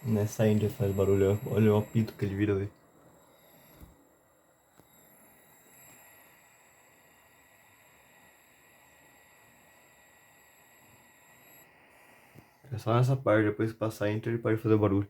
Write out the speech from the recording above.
Nessa Enter faz barulho. Olha o apito que ele vira, velho. É só nessa parte, depois que passar Enter ele pode fazer barulho.